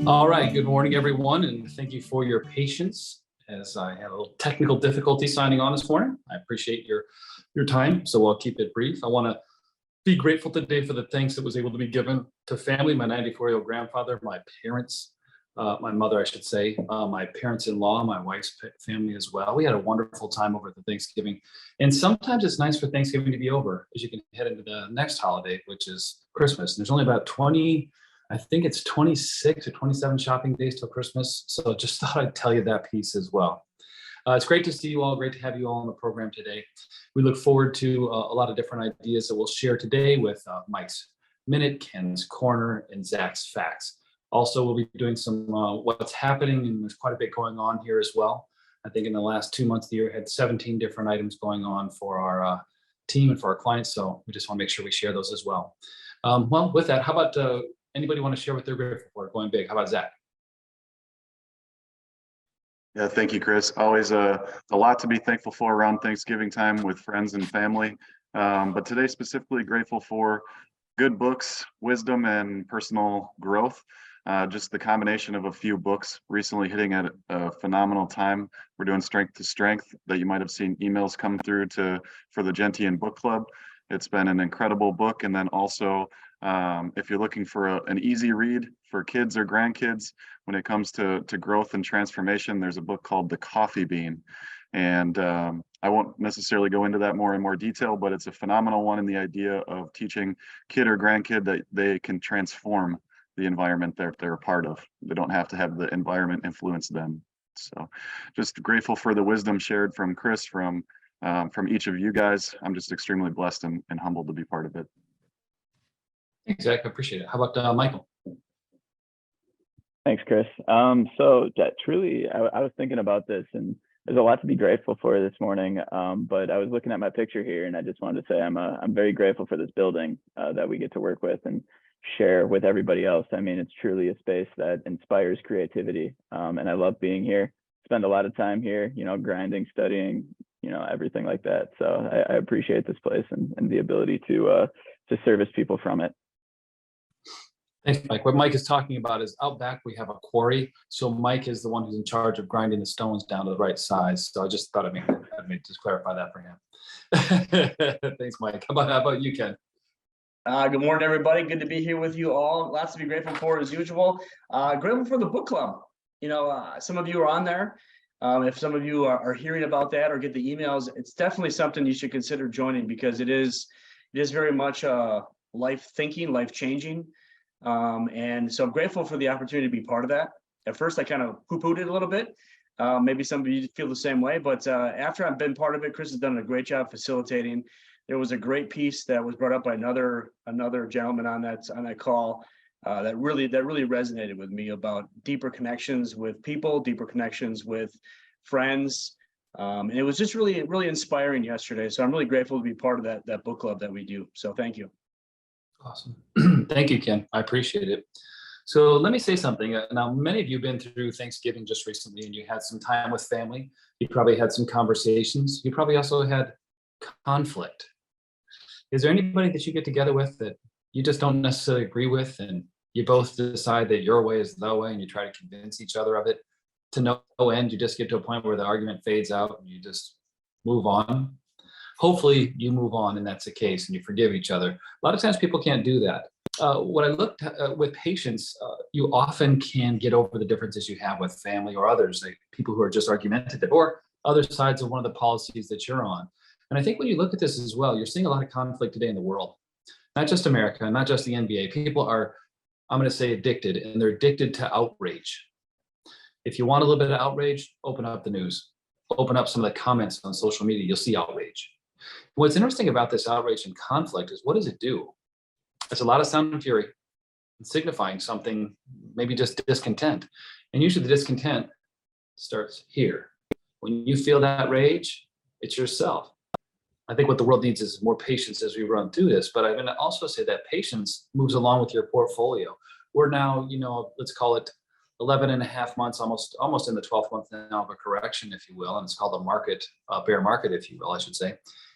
All right, good morning, everyone, and thank you for your patience as I had a little technical difficulty signing on this morning. I appreciate your time, so I'll keep it brief. I want to be grateful today for the thanks that was able to be given to family, my 94-year-old grandfather, my parents, my mother, I should say, my parents-in-law, my wife's family as well. We had a wonderful time over the Thanksgiving, and sometimes it's nice for Thanksgiving to be over as you can head into the next holiday, which is Christmas. And there's only about 26 or 27 shopping days till Christmas. So just thought I'd tell you that piece as well. It's great to see you all. Great to have you all on the program today. We look forward to a lot of different ideas that we'll share today with Mike's Minute, Ken's Corner, and Zach's Facts. Also, we'll be doing some what's happening, and there's quite a bit going on here as well. I think in the last 2 months of the year, had 17 different items going on for our team and for our clients. So we just want to make sure we share those as well. Well, with that, how about anybody want to share what they're grateful for? Going big. How about Zach? Yeah, thank you, Chris. Always a lot to be thankful for around Thanksgiving time with friends and family. But today specifically grateful for good books, wisdom, and personal growth. Just the combination of a few books recently hitting at a phenomenal time. We're doing Strength to Strength that you might have seen emails come through for the Gentian book club. It's been an incredible book. And then also, if you're looking for an easy read for kids or grandkids, when it comes to growth and transformation, there's a book called The Coffee Bean. And I won't necessarily go into that more in more detail, but it's a phenomenal one in the idea of teaching kid or grandkid that they can transform the environment that they're a part of. They don't have to have the environment influence them. So just grateful for the wisdom shared from Chris, from each of you guys. I'm just extremely blessed and humbled to be part of it. Thanks, Zach. I appreciate it. How about Michael? Thanks, Chris. Truly, I was thinking about this, and there's a lot to be grateful for this morning. But I was looking at my picture here, and I just wanted to say I'm very grateful for this building that we get to work with and share with everybody else. I mean, it's truly a space that inspires creativity, and I love being here. Spend a lot of time here, grinding, studying, everything like that. So I appreciate this place and the ability to service people from it. Thanks, Mike. What Mike is talking about is out back we have a quarry. So Mike is the one who's in charge of grinding the stones down to the right size. So I just thought I'd just clarify that for him. Thanks, Mike. How about you, Ken? Good morning, everybody. Good to be here with you all. Lots to be grateful for as usual. Grateful for the book club. Some of you are on there. If some of you are hearing about that or get the emails, it's definitely something you should consider joining because it is very much life thinking, life changing. And so I'm grateful for the opportunity to be part of that. At first, I kind of poo-pooed it a little bit. Maybe some of you feel the same way, but after I've been part of it, Chris has done a great job facilitating. There was a great piece that was brought up by another gentleman on that call that really resonated with me about deeper connections with people, deeper connections with friends. And it was just really, really inspiring yesterday. So I'm really grateful to be part of that book club that we do. So thank you. Awesome. Thank you, Ken. I appreciate it. So let me say something. Now, many of you have been through Thanksgiving just recently, and you had some time with family. You probably had some conversations. You probably also had conflict. Is there anybody that you get together with that you just don't necessarily agree with, and you both decide that your way is the way, and you try to convince each other of it to no end? You just get to a point where the argument fades out, and you just move on. Hopefully you move on and that's the case and you forgive each other. A lot of times people can't do that. What I looked at with patience, you often can get over the differences you have with family or others, like people who are just argumentative or other sides of one of the policies that you're on. And I think when you look at this as well, you're seeing a lot of conflict today in the world, not just America, not just the NBA. People are, I'm going to say, addicted, and they're addicted to outrage. If you want a little bit of outrage, open up the news, open up some of the comments on social media, you'll see outrage. What's interesting about this outrage and conflict is, what does it do? It's a lot of sound and fury, signifying something, maybe just discontent. And usually the discontent starts here. When you feel that rage, it's yourself. I think what the world needs is more patience as we run through this, but I'm going to also say that patience moves along with your portfolio. We're now, let's call it 11 and a half months, almost in the 12th month now of a correction, if you will, and it's called a market, bear market, if you will, I should say.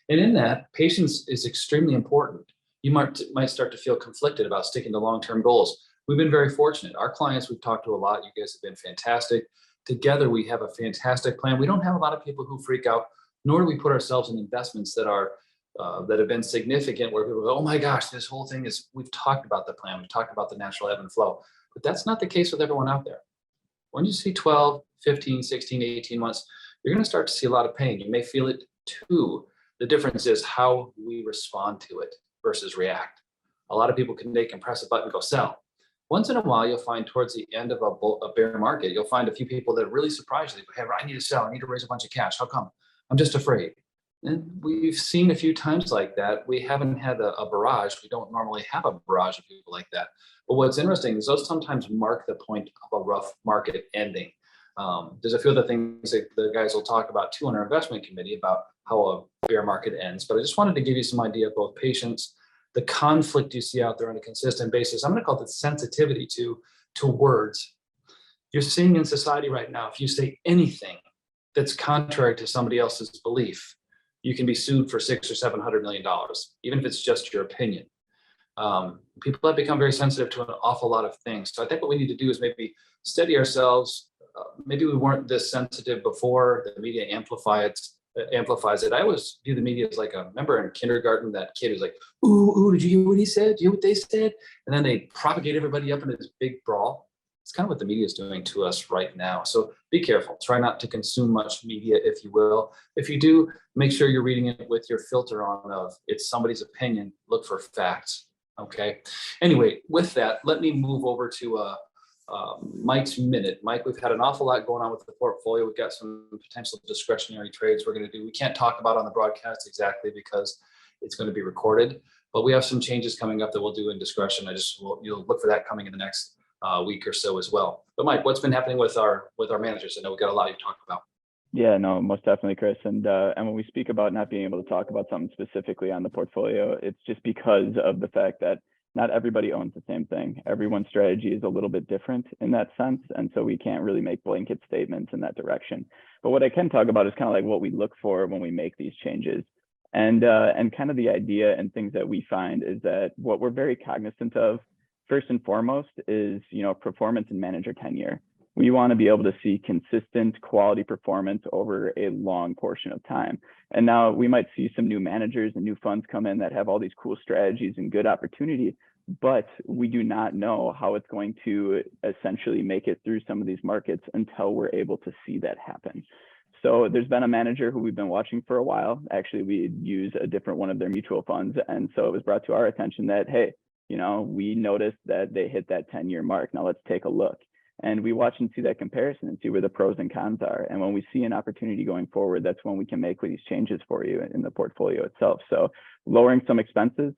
And in that, patience is extremely important. You might start to feel conflicted about sticking to long-term goals. we've been very fortunate. Our clients we've talked to a lot. You guys have been fantastic. Together, we have a fantastic plan. We don't have a lot of people who freak out, nor do we put ourselves in investments that are that have been significant where people go, oh my gosh, this whole thing is, we've talked about the plan. We've talked about the natural ebb and flow, but that's not the case with everyone out there. When you see 12, 15, 16, 18 months, you're going to start to see a lot of pain. You may feel it too. The difference is how we respond to it versus react. A lot of people they can press a button and go sell. Once in a while, you'll find towards the end of a bear market, you'll find a few people that really surprise you. They go, hey, I need to sell. I need to raise a bunch of cash. How come? I'm just afraid. And we've seen a few times like that. We haven't had a barrage. We don't normally have a barrage of people like that. But what's interesting is those sometimes mark the point of a rough market ending. There's a few other things that the guys will talk about too on our investment committee about how a bear market ends. But I just wanted to give you some idea of both patience, the conflict you see out there on a consistent basis. I'm going to call it sensitivity to words. You're seeing in society right now, if you say anything that's contrary to somebody else's belief, you can be sued for $600 or $700 million, even if it's just your opinion. People have become very sensitive to an awful lot of things. So I think what we need to do is maybe steady ourselves. Maybe we weren't this sensitive before. The media amplifies it. I always view the media as like remember in kindergarten, that kid who's like, ooh, did you hear what he said? Do you hear what they said? And then they propagate everybody up into this big brawl. It's kind of what the media is doing to us right now. So be careful. Try not to consume much media, if you will. If you do, make sure you're reading it with your filter on of it's somebody's opinion. Look for facts. Okay. Anyway, with that, let me move over to Mike's minute. Mike, we've had an awful lot going on with the portfolio. We've got some potential discretionary trades we're going to do. We can't talk about on the broadcast exactly because it's going to be recorded, but we have some changes coming up that we'll do in discretion. You'll look for that coming in the next week or so as well. But Mike, what's been happening with our managers? I know we've got a lot to talk about. Yeah, no, most definitely, Chris. And when we speak about not being able to talk about something specifically on the portfolio, it's just because of the fact that not everybody owns the same thing. Everyone's strategy is a little bit different in that sense. And so we can't really make blanket statements in that direction. But what I can talk about is kind of like what we look for when we make these changes. And kind of the idea and things that we find is that what we're very cognizant of, first and foremost, is, performance and manager tenure. We want to be able to see consistent quality performance over a long portion of time. And now we might see some new managers and new funds come in that have all these cool strategies and good opportunity, but we do not know how it's going to essentially make it through some of these markets until we're able to see that happen. So there's been a manager who we've been watching for a while. Actually, we use a different one of their mutual funds. And so it was brought to our attention that, hey, we noticed that they hit that 10-year mark. Now let's take a look. And we watch and see that comparison and see where the pros and cons are. And when we see an opportunity going forward, that's when we can make these changes for you in the portfolio itself. So lowering some expenses,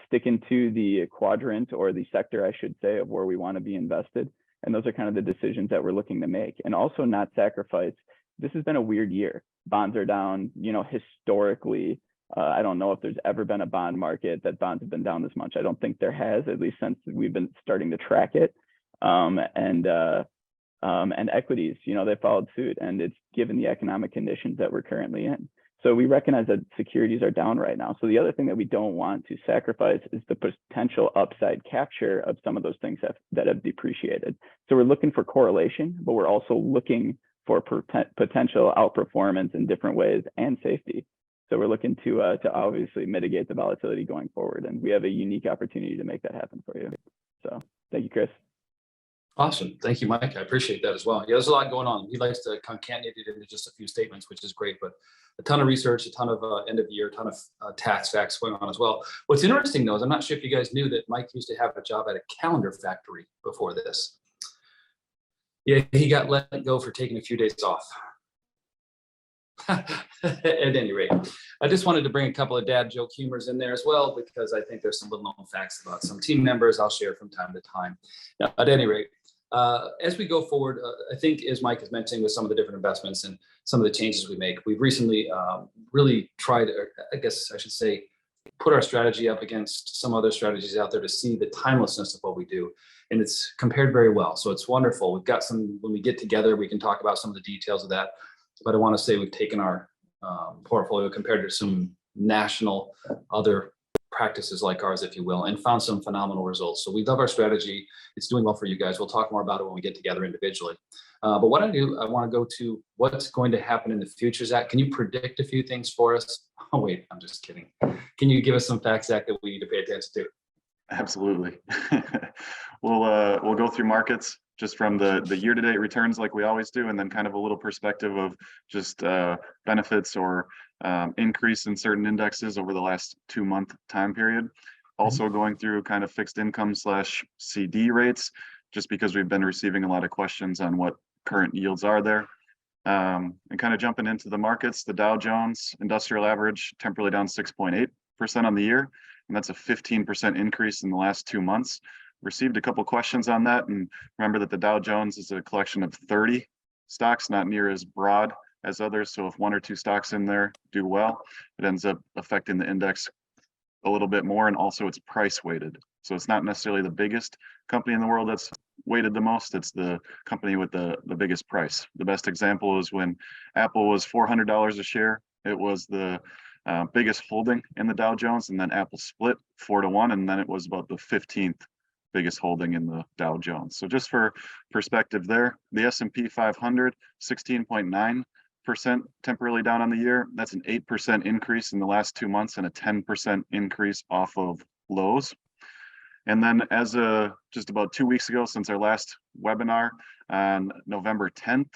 sticking to the quadrant or the sector, I should say, of where we want to be invested. And those are kind of the decisions that we're looking to make. And also not sacrifice. This has been a weird year. Bonds are down, historically. I don't know if there's ever been a bond market that bonds have been down this much. I don't think there has, at least since we've been starting to track it. And equities, they followed suit, and it's given the economic conditions that we're currently in. So we recognize that securities are down right now. So the other thing that we don't want to sacrifice is the potential upside capture of some of those things that have depreciated. So we're looking for correlation, but we're also looking for potential outperformance in different ways and safety. So we're looking to obviously mitigate the volatility going forward, and we have a unique opportunity to make that happen for you. So thank you, Chris. Awesome. Thank you, Mike. I appreciate that as well. Yeah, there's a lot going on. He likes to concatenate it into just a few statements, which is great, but a ton of research, a ton of end of year, a ton of tax facts going on as well. What's interesting though, is I'm not sure if you guys knew that Mike used to have a job at a calendar factory before this. Yeah, he got let go for taking a few days off. At any rate, I just wanted to bring a couple of dad joke humors in there as well, because I think there's some little known facts about some team members I'll share from time to time. Now, at any rate, as we go forward, I think as Mike is mentioning with some of the different investments and some of the changes we make, we've recently really tried, I guess I should say, put our strategy up against some other strategies out there to see the timelessness of what we do. And it's compared very well. So it's wonderful. We've got some, when we get together, we can talk about some of the details of that. But I want to say we've taken our portfolio compared to some national other practices like ours, if you will, and found some phenomenal results. So we love our strategy. It's doing well for you guys. We'll talk more about it when we get together individually. But what I want to go to what's going to happen in the future. Zach, can you predict a few things for us? Oh, wait, I'm just kidding. Can you give us some facts, Zach, that we need to pay attention to? Absolutely. We'll go through markets just from the year-to-date returns like we always do, and then kind of a little perspective of just benefits or increase in certain indexes over the last 2-month time period. Also going through kind of fixed income / CD rates, just because we've been receiving a lot of questions on what current yields are there. And kind of jumping into the markets, the Dow Jones Industrial Average temporarily down 6.8% on the year, and that's a 15% increase in the last 2 months. Received a couple questions on that, and remember that the Dow Jones is a collection of 30 stocks, not near as broad as others. So if 1 or 2 stocks in there do well, it ends up affecting the index a little bit more, and also it's price weighted. So it's not necessarily the biggest company in the world that's weighted the most, it's the company with the biggest price. The best example is when Apple was $400 a share. It was the biggest holding in the Dow Jones, and then Apple split 4-1, and then it was about the 15th biggest holding in the Dow Jones. So just for perspective there, the S&P 500, 16.9% temporarily down on the year. That's an 8% increase in the last 2 months and a 10% increase off of lows. And then as just about 2 weeks ago, since our last webinar on November 10th,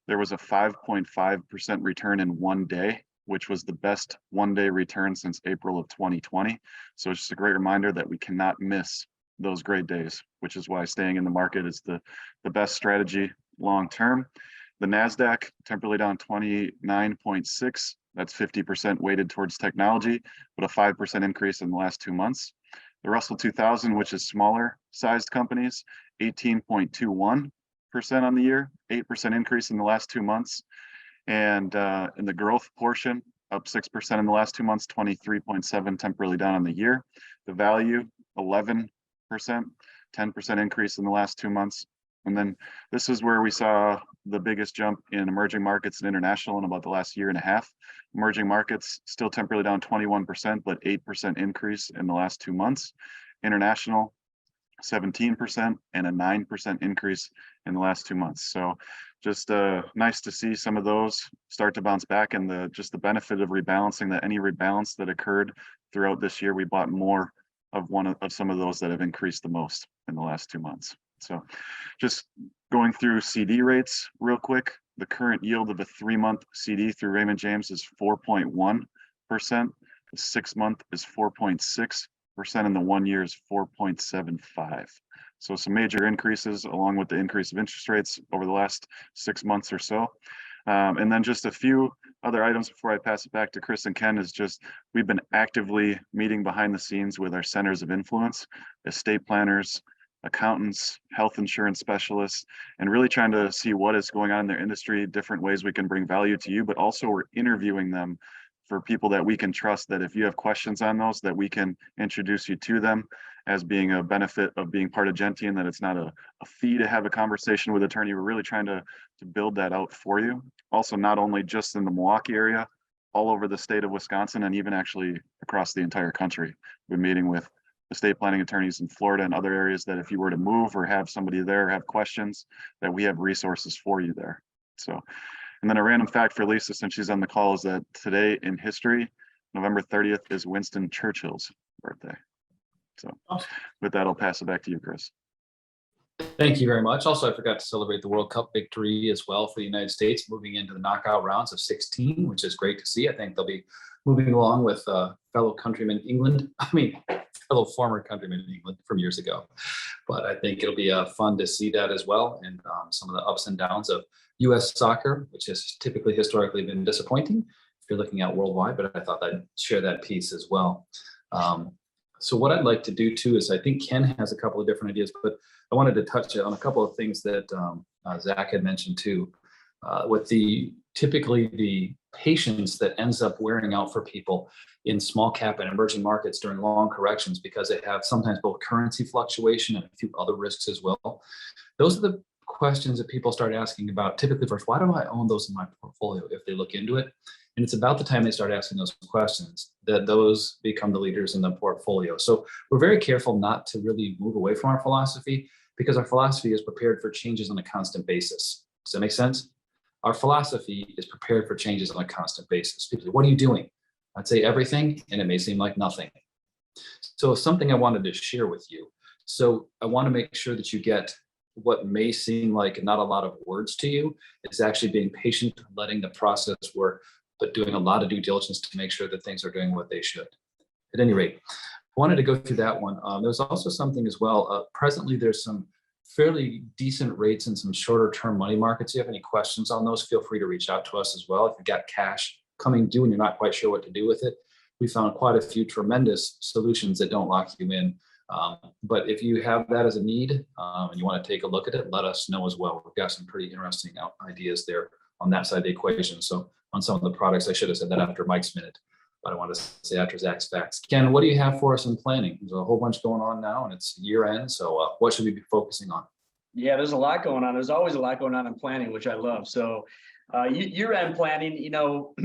there was a 5.5% return in 1 day, which was the best 1-day return since April of 2020. So it's just a great reminder that we cannot miss those great days, which is why staying in the market is the best strategy long term. The NASDAQ temporarily down 29.6. That's 50% weighted towards technology, but a 5% increase in the last 2 months. The Russell 2000, which is smaller sized companies, 18.21% on the year, 8% increase in the last 2 months. And in the growth portion, up 6% in the last 2 months, 23.7 temporarily down on the year. The value, 11%, 10% increase in the last 2 months. And then this is where we saw the biggest jump in emerging markets and international in about the last 1.5 years. Emerging markets still temporarily down 21%, but 8% increase in the last 2 months. International, 17% and a 9% increase in the last 2 months. So just nice to see some of those start to bounce back, and just the benefit of rebalancing, that any rebalance that occurred throughout this year, we bought more of some of those that have increased the most in the last 2 months. So just going through CD rates real quick, the current yield of a 3-month CD through Raymond James is 4.1%. The 6-month is 4.6%, and the 1 year is 4.75. So some major increases along with the increase of interest rates over the last 6 months or so. And then just a few other items before I pass it back to Chris and Ken is just, we've been actively meeting behind the scenes with our centers of influence, estate planners, accountants, health insurance specialists, and really trying to see what is going on in their industry, different ways we can bring value to you, but also we're interviewing them for people that we can trust, that if you have questions on those, that we can introduce you to them as being a benefit of being part of Gentian, that it's not a fee to have a conversation with an attorney. We're really trying to build that out for you. Also, not only just in the Milwaukee area, all over the state of Wisconsin, and even actually across the entire country. We're meeting with estate planning attorneys in Florida and other areas, that if you were to move or have somebody there or have questions, that we have resources for you there. So, and then a random fact for Lisa, since she's on the call, is that today in history, November 30th is Winston Churchill's birthday. So with that, I'll pass it back to you, Chris. Thank you very much. Also, I forgot to celebrate the World Cup victory as well for the United States, moving into the knockout rounds of 16, which is great to see. I think they'll be moving along with fellow countrymen England. Fellow former countrymen in England from years ago. But I think it'll be fun to see that as well, and some of the ups and downs of U.S. soccer, which has typically historically been disappointing if you're looking at worldwide, but I thought I'd share that piece as well. So what I'd like to do too is, I think Ken has a couple of different ideas, but I wanted to touch on a couple of things that Zach had mentioned too, with typically the patience that ends up wearing out for people in small cap and emerging markets during long corrections, because they have sometimes both currency fluctuation and a few other risks as well. Those are the questions that people start asking about typically first, why do I own those in my portfolio if they look into it? And it's about the time they start asking those questions that those become the leaders in the portfolio. So we're very careful not to really move away from our philosophy because our philosophy is prepared for changes on a constant basis. Does that make sense? Our philosophy is prepared for changes on a constant basis. People say, what are you doing? I'd say everything, and it may seem like nothing. So something I wanted to share with you. So I want to make sure that you get what may seem like not a lot of words to you. It's actually being patient, letting the process work, but doing a lot of due diligence to make sure that things are doing what they should. At any rate, I wanted to go through that one. There's also something as well. Presently, there's some fairly decent rates in some shorter term money markets. If you have any questions on those, feel free to reach out to us as well. If you've got cash coming due and you're not quite sure what to do with it, we found quite a few tremendous solutions that don't lock you in. But if you have that as a need and you want to take a look at it, let us know as well. We've got some pretty interesting ideas there on that side of the equation. So on some of the products, I should have said that after Mike's minute, but I want to say after Zach's facts. Ken, what do you have for us in planning? There's a whole bunch going on now and it's year end. So what should we be focusing on? Yeah, there's a lot going on. There's always a lot going on in planning, which I love. So year-end planning,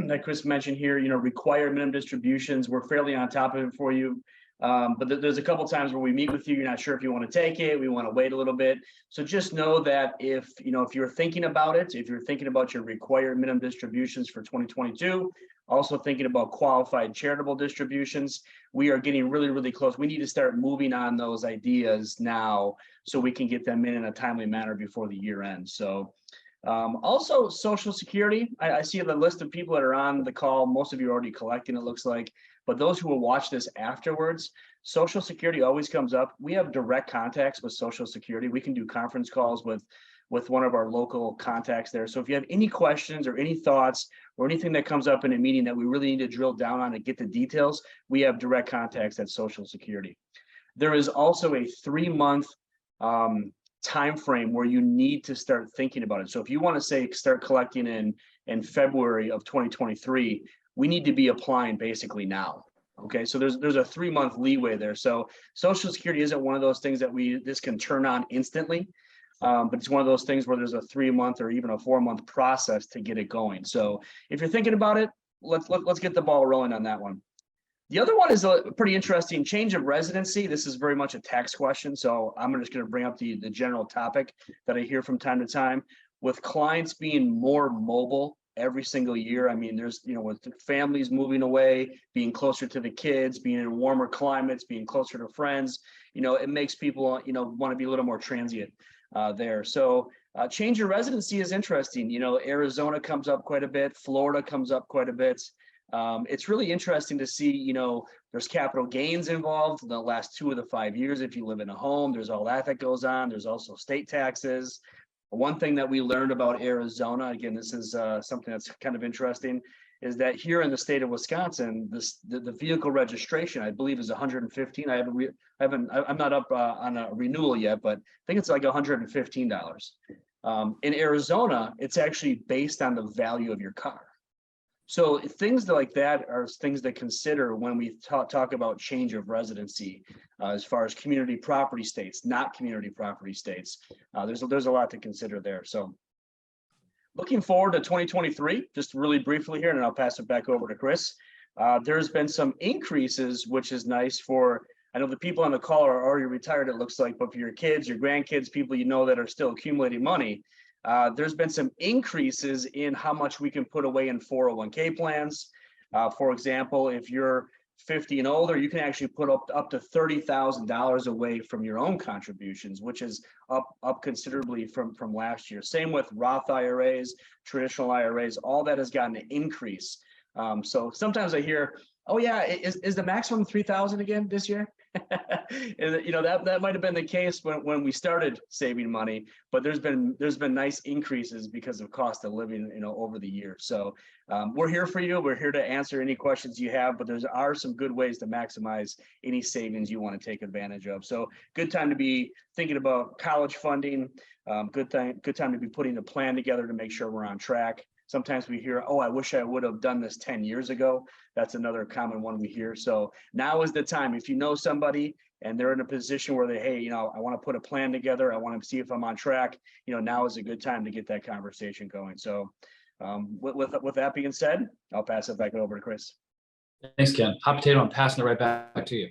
like Chris mentioned here, required minimum distributions, we're fairly on top of it for you. But there's a couple times where we meet with you, you're not sure if you want to take it, we want to wait a little bit. So just know that if you're thinking about it, if you're thinking about your required minimum distributions for 2022, also thinking about qualified charitable distributions, we are getting really, really close. We need to start moving on those ideas now so we can get them in a timely manner before the year ends. So also Social Security, I see the list of people that are on the call. Most of you are already collecting, it looks like, but those who will watch this afterwards, Social Security always comes up. We have direct contacts with Social Security. We can do conference calls with one of our local contacts there. So if you have any questions or any thoughts or anything that comes up in a meeting that we really need to drill down on and get the details, we have direct contacts at Social Security. There is also a 3-month time frame where you need to start thinking about it. So if you want to say start collecting in February of 2023, we need to be applying basically now. Okay, so there's a 3-month leeway there. So Social Security isn't one of those things that this can turn on instantly, but it's one of those things where there's a 3-month or even a 4-month process to get it going. So if you're thinking about it, let's get the ball rolling on that one. The other one is a pretty interesting change of residency. This is very much a tax question. So I'm just going to bring up the general topic that I hear from time to time with clients being more mobile every single year. I mean, there's, with families moving away, being closer to the kids, being in warmer climates, being closer to friends, it makes people, want to be a little more transient there. So change of residency is interesting. Arizona comes up quite a bit. Florida comes up quite a bit. It's really interesting to see, there's capital gains involved in the last 2 of the 5 years. If you live in a home, there's all that goes on. There's also state taxes. One thing that we learned about Arizona, again, this is something that's kind of interesting, is that here in the state of Wisconsin, the vehicle registration, I believe, is 115. I'm not up on a renewal yet, but I think it's like $115. In Arizona, it's actually based on the value of your car. So things like that are things to consider when we talk about change of residency, as far as community property states, not community property states. There's a lot to consider there. So looking forward to 2023, just really briefly here, and I'll pass it back over to Chris. There's been some increases, which is nice for, I know the people on the call are already retired, it looks like, but for your kids, your grandkids, people that are still accumulating money, there's been some increases in how much we can put away in 401k plans. For example, if you're 50 and older, you can actually put up to $30,000 away from your own contributions, which is up considerably from last year. Same with Roth IRAs, traditional IRAs, all that has gotten an increase. So sometimes I hear, oh yeah, is the maximum 3,000 again this year? And that might have been the case when we started saving money, but there's been nice increases because of cost of living, over the years. So we're here for you. We're here to answer any questions you have, but there are some good ways to maximize any savings you want to take advantage of. So good time to be thinking about college funding. Good time to be putting a plan together to make sure we're on track. Sometimes we hear, oh, I wish I would have done this 10 years ago. That's another common one we hear. So now is the time. If you know somebody and they're in a position where they, hey, you know, I want to put a plan together. I want to see if I'm on track. You know, now is a good time to get that conversation going. So with that being said, I'll pass it back over to Chris. Thanks, Ken. Hot potato, I'm passing it right back to you.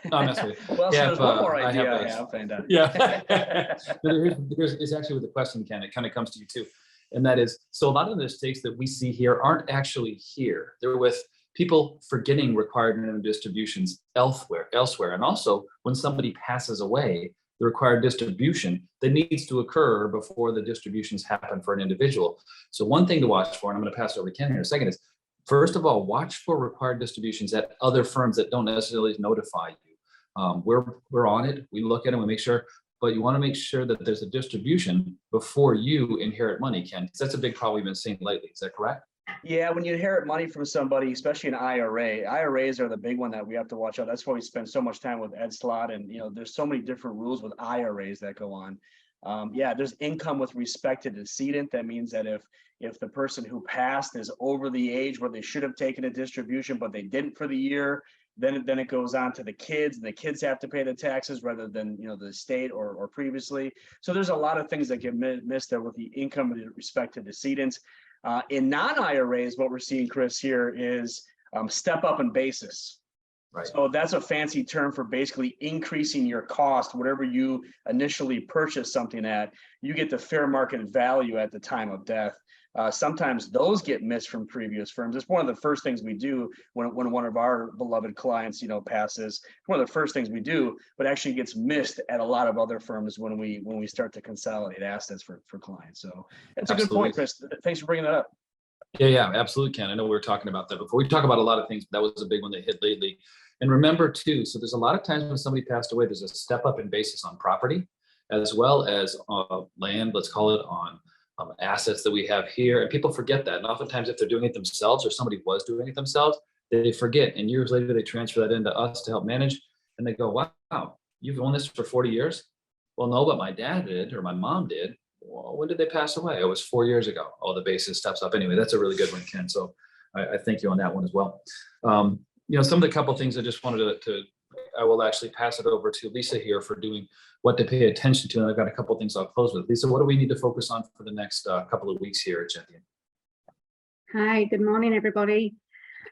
No, I'm messing with you. Well, so Yeah, there's if, one more I idea have I have. And, yeah. It's actually with the question, Ken, it kind of comes to you too. And that is, so a lot of the mistakes that we see here aren't actually here. They're with people forgetting required minimum distributions elsewhere. And also when somebody passes away, the required distribution that needs to occur before the distributions happen for an individual. So one thing to watch for, and I'm going to pass it over to Ken here in a second, is first of all, watch for required distributions at other firms that don't necessarily notify you. We're on it. We look at it, we make sure, but you want to make sure that there's a distribution before you inherit money, Ken, because that's a big problem we've been seeing lately. Is that correct? Yeah, when you inherit money from somebody, especially an IRAs are the big one that we have to watch out. That's why we spend so much time with Ed Slott, and you know, there's so many different rules with IRAs that go on. Yeah, there's income with respect to decedent. That means that if the person who passed is over the age where they should have taken a distribution, but they didn't for the year, then it goes on to the kids, and the kids have to pay the taxes rather than, you know, the state or previously. So there's a lot of things that get missed there with the income with respect to decedents. In non-IRAs, what we're seeing, Chris, here is step up in basis. Right. So that's a fancy term for basically increasing your cost. Whatever you initially purchased something at, you get the fair market value at the time of death. Sometimes those get missed from previous firms. It's one of the first things we do when one of our beloved clients, you know, passes. One of the first things we do, but actually gets missed at a lot of other firms when we start to consolidate assets for clients. So that's a good point, Chris. Thanks for bringing that up. Yeah, absolutely, Ken. I know we were talking about that before. We talk about a lot of things, but that was a big one that hit lately. And remember too, so there's a lot of times when somebody passed away, there's a step up in basis on property, as well as land, let's call it, on assets that we have here. And people forget that. And oftentimes if they're doing it themselves or somebody was doing it themselves, they forget. And years later, they transfer that into us to help manage. And they go, wow, you've owned this for 40 years? Well, no, but my dad did, or my mom did. Well, when did they pass away? It was 4 years ago. Oh, the basis steps up. Anyway, that's a really good one, Ken. So I thank you on that one as well. You know, some of the couple things I just wanted I will actually pass it over to Lisa here for doing what to pay attention to. And I've got a couple of things I'll close with. Lisa, what do we need to focus on for the next couple of weeks here at Gentian? Hi, good morning, everybody.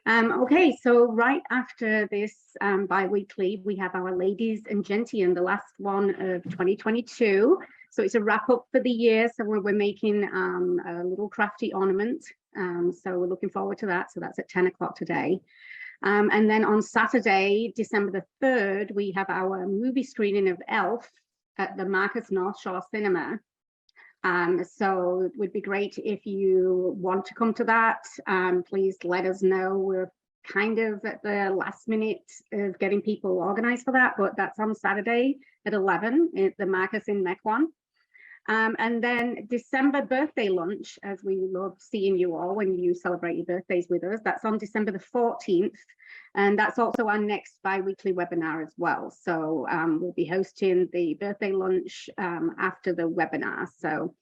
Okay, so right after this bi-weekly, we have our Ladies and Gentian, the last one of 2022. So it's a wrap up for the year. So we're making a little crafty ornament. So we're looking forward to that. So that's at 10 o'clock today. And then on Saturday, December the 3rd, we have our movie screening of Elf at the Marcus North Shore Cinema. So it would be great if you want to come to that. Please let us know. We're kind of at the last minute of getting people organized for that, but that's on Saturday at 11 at the Marcus in Mequon. And then December birthday lunch, as we love seeing you all when you celebrate your birthdays with us. That's on December the 14th. And that's also our next bi-weekly webinar as well. So we'll be hosting the birthday lunch after the webinar. So,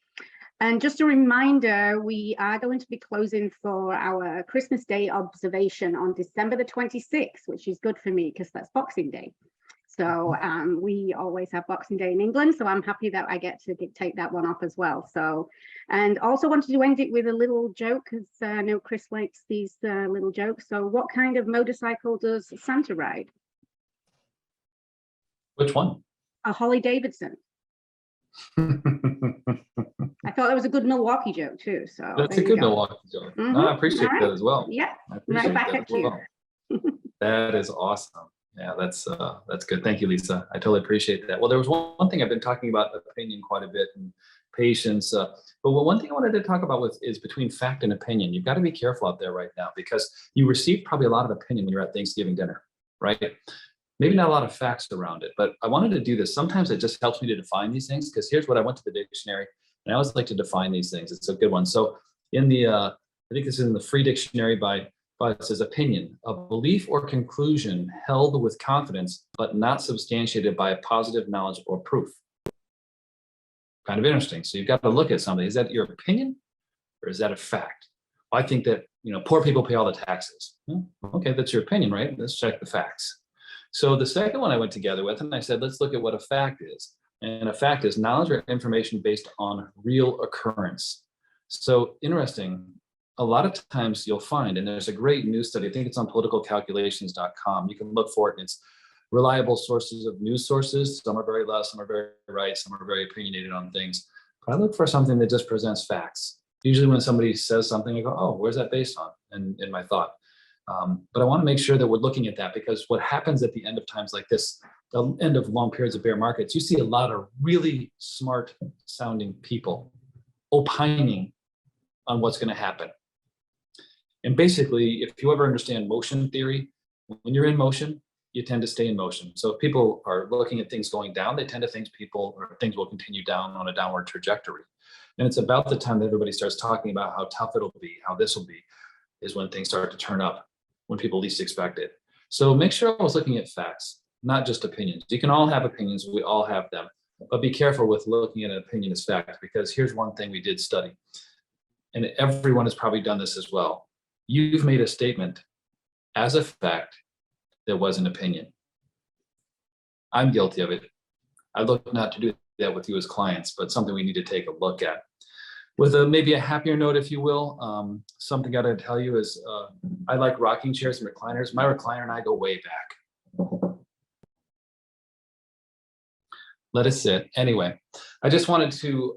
and just a reminder, we are going to be closing for our Christmas Day observation on December the 26th, which is good for me because that's Boxing Day. So we always have Boxing Day in England, so I'm happy that I get to take that one off as well. So, and also wanted to end it with a little joke, because I know Chris likes these little jokes. So what kind of motorcycle does Santa ride? Which one? A Holly Davidson. I thought that was a good Milwaukee joke too. So that's a good Milwaukee joke. Mm-hmm. No, I appreciate right. that as well. Yeah, I appreciate right back that at as you. well. That is awesome. Yeah, that's good. Thank you, Lisa. I totally appreciate that. Well, there was one thing I've been talking about opinion quite a bit and patience. But one thing I wanted to talk about is between fact and opinion. You've got to be careful out there right now because you receive probably a lot of opinion when you're at Thanksgiving dinner, right? Maybe not a lot of facts around it, but I wanted to do this. Sometimes it just helps me to define these things because here's what I went to the dictionary and I always like to define these things. It's a good one. So in the, I think this is in the Free Dictionary it says opinion, a belief or conclusion held with confidence, but not substantiated by a positive knowledge or proof. Kind of interesting. So you've got to look at something. Is that your opinion or is that a fact? Well, I think that, poor people pay all the taxes. Okay, that's your opinion, right? Let's check the facts. So the second one I went together with, and I said, let's look at what a fact is. And a fact is knowledge or information based on real occurrence. So interesting, a lot of times you'll find, and there's a great news study, I think it's on politicalcalculations.com. You can look for it, and it's reliable sources of news sources. Some are very left, some are very right, some are very opinionated on things. But I look for something that just presents facts. Usually when somebody says something, I go, oh, where's that based on? And in my thought. But I want to make sure that we're looking at that, because what happens at the end of times like this, the end of long periods of bear markets, you see a lot of really smart sounding people opining on what's going to happen. And basically, if you ever understand motion theory, when you're in motion, you tend to stay in motion. So if people are looking at things going down, they tend to think things will continue down on a downward trajectory. And it's about the time that everybody starts talking about how tough it'll be, how this will be, is when things start to turn up, when people least expect it. So make sure I was looking at facts, not just opinions. You can all have opinions, we all have them, but be careful with looking at an opinion as fact, because here's one thing we did study, and everyone has probably done this as well. You've made a statement as a fact that was an opinion. I'm guilty of it. I look not to do that with you as clients, but something we need to take a look at. With maybe a happier note, if you will, something I gotta tell you is I like rocking chairs and recliners. My recliner and I go way back. Let it sit. Anyway, I just wanted to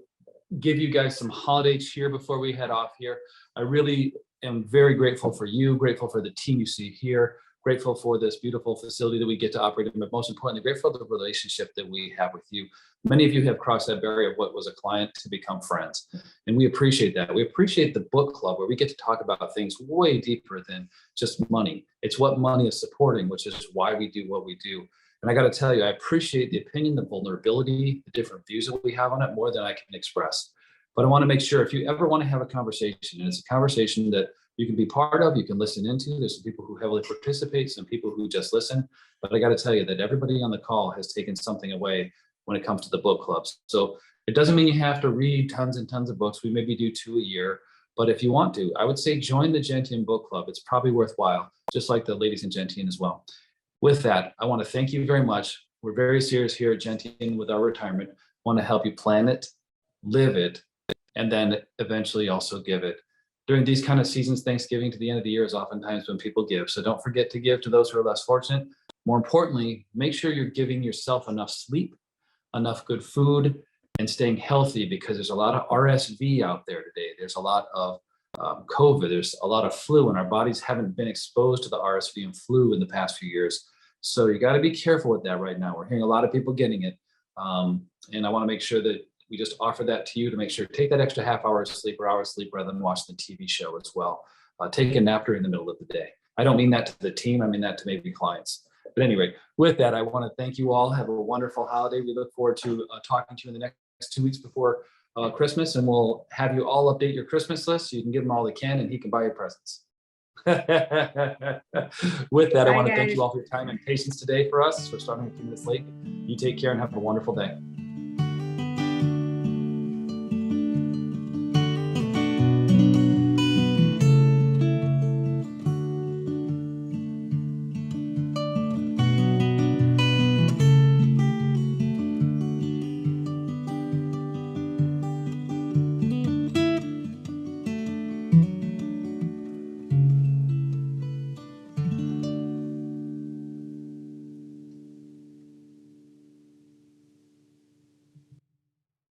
give you guys some holiday cheer before we head off here. I really am very grateful for you, grateful for the team you see here, grateful for this beautiful facility that we get to operate in, but most importantly, grateful for the relationship that we have with you. Many of you have crossed that barrier of what was a client to become friends. And we appreciate that. We appreciate the book club, where we get to talk about things way deeper than just money. It's what money is supporting, which is why we do what we do. And I got to tell you, I appreciate the opinion, the vulnerability, the different views that we have on it more than I can express. But I want to make sure, if you ever want to have a conversation, and it's a conversation that you can be part of, you can listen into. There's some people who heavily participate, some people who just listen. But I got to tell you that everybody on the call has taken something away when it comes to the book clubs. So it doesn't mean you have to read tons and tons of books. We maybe do 2 a year. But if you want to, I would say join the Gentian book club. It's probably worthwhile, just like the ladies in Gentian as well. With that, I want to thank you very much. We're very serious here at Gentian with our retirement. Want to help you plan it, live it, and then eventually also give it. During these kind of seasons, Thanksgiving to the end of the year is oftentimes when people give. So don't forget to give to those who are less fortunate. More importantly, make sure you're giving yourself enough sleep, enough good food, and staying healthy, because there's a lot of RSV out there today. There's a lot of COVID. There's a lot of flu, and our bodies haven't been exposed to the RSV and flu in the past few years. So you got to be careful with that right now. We're hearing a lot of people getting it. And I want to make sure that we just offer that to you to make sure, take that extra half hour of sleep or hour of sleep rather than watch the TV show as well. Take a nap during the middle of the day. I don't mean that to the team. I mean that to maybe clients. But anyway, with that, I want to thank you all. Have a wonderful holiday. We look forward to talking to you in the next 2 weeks before Christmas, and we'll have you all update your Christmas list so you can give him all they can, and he can buy you presents. With that, I want to thank you all for your time and patience today for us. We're starting a few minutes late. You take care and have a wonderful day.